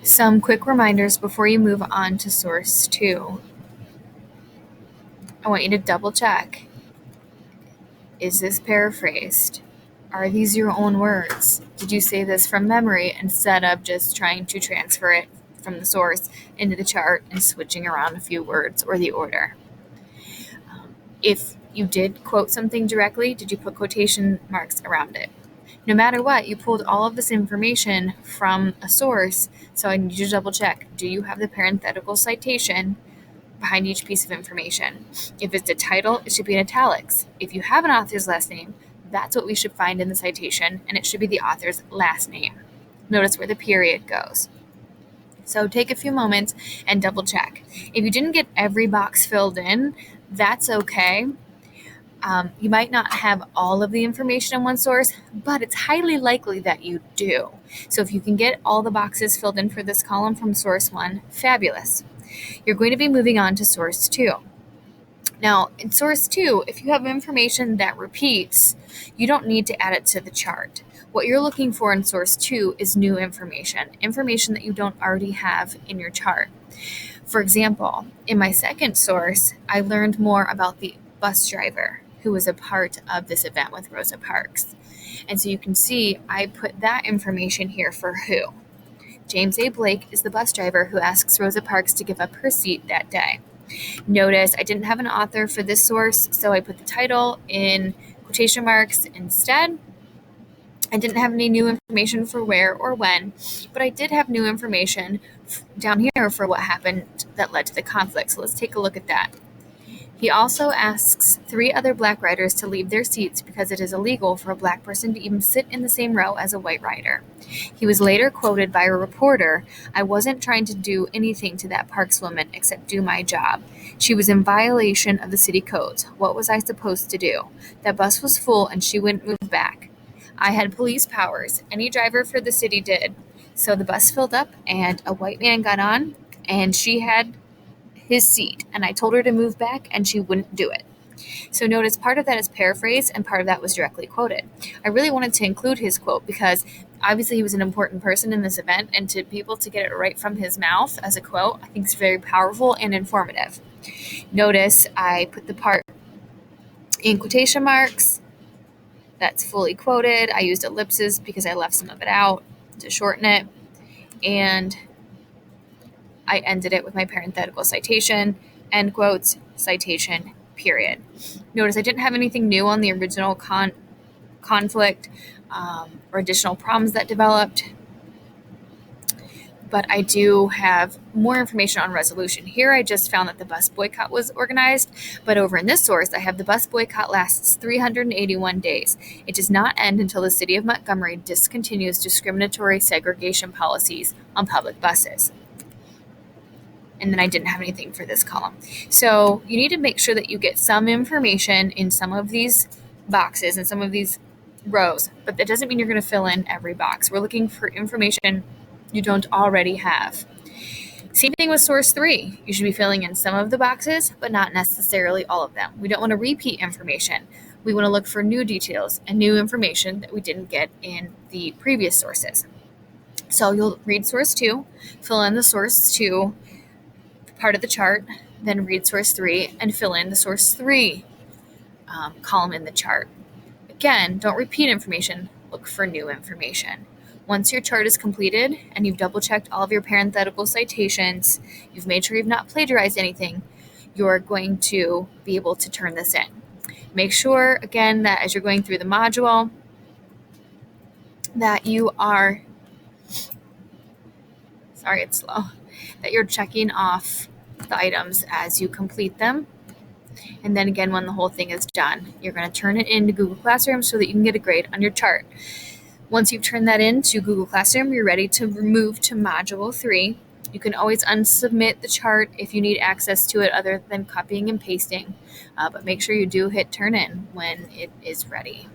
Some quick reminders before you move on to source 2. I want you to double check. Is this paraphrased? Are these your own words? Did you say this from memory instead of just trying to transfer it from the source into the chart and switching around a few words or the order? If you did quote something directly, did you put quotation marks around it? No matter what, you pulled all of this information from a source, so I need you to double check. Do you have the parenthetical citation behind each piece of information? If it's a title, it should be in italics. If you have an author's last name, that's what we should find in the citation, and it should be the author's last name. Notice where the period goes. So take a few moments and double check. If you didn't get every box filled in, that's okay. You might not have all of the information in one source, but it's highly likely that you do. So if you can get all the boxes filled in for this column from source 1, fabulous. You're going to be moving on to source 2. Now, in source 2, if you have information that repeats, you don't need to add it to the chart. What you're looking for in source 2 is new information that you don't already have in your chart. For example, in my second source, I learned more about the bus driver who was a part of this event with Rosa Parks. And so you can see I put that information here for who. James A. Blake is the bus driver who asks Rosa Parks to give up her seat that day. Notice I didn't have an author for this source, so I put the title in quotation marks instead. I didn't have any new information for where or when, but I did have new information down here for what happened that led to the conflict. So let's take a look at that. He also asks 3 other black riders to leave their seats because it is illegal for a black person to even sit in the same row as a white rider. He was later quoted by a reporter, "I wasn't trying to do anything to that Parks woman except do my job. She was in violation of the city codes. What was I supposed to do? That bus was full and she wouldn't move back. I had police powers. Any driver for the city did. So the bus filled up and a white man got on and she had his seat, and I told her to move back and she wouldn't do it." So notice part of that is paraphrased and part of that was directly quoted. I really wanted to include his quote because obviously he was an important person in this event, and to be able to get it right from his mouth as a quote, I think is very powerful and informative. Notice I put the part in quotation marks. That's fully quoted. I used ellipses because I left some of it out to shorten it. And I ended it with my parenthetical citation, end quotes, citation, period. Notice I didn't have anything new on the original conflict or additional problems that developed, but I do have more information on resolution. Here I just found that the bus boycott was organized, but over in this source I have the bus boycott lasts 381 days. It does not end until the city of Montgomery discontinues discriminatory segregation policies on public buses. And then I didn't have anything for this column. So you need to make sure that you get some information in some of these boxes and some of these rows, but that doesn't mean you're going to fill in every box. We're looking for information you don't already have. Same thing with source 3. You should be filling in some of the boxes, but not necessarily all of them. We don't want to repeat information. We want to look for new details and new information that we didn't get in the previous sources. So you'll read source 2, fill in the source 2 part of the chart, then read source 3 and fill in the source 3 column in the chart. Again, don't repeat information, look for new information. Once your chart is completed and you've double checked all of your parenthetical citations, you've made sure you've not plagiarized anything, you're going to be able to turn this in. Make sure, again, that as you're going through the module, that you are, that you're checking off the items as you complete them. And then again, when the whole thing is done, you're going to turn it into Google Classroom so that you can get a grade on your chart. Once you've turned that into Google Classroom, you're ready to move to Module 3. You can always unsubmit the chart if you need access to it other than copying and pasting, but make sure you do hit turn in when it is ready.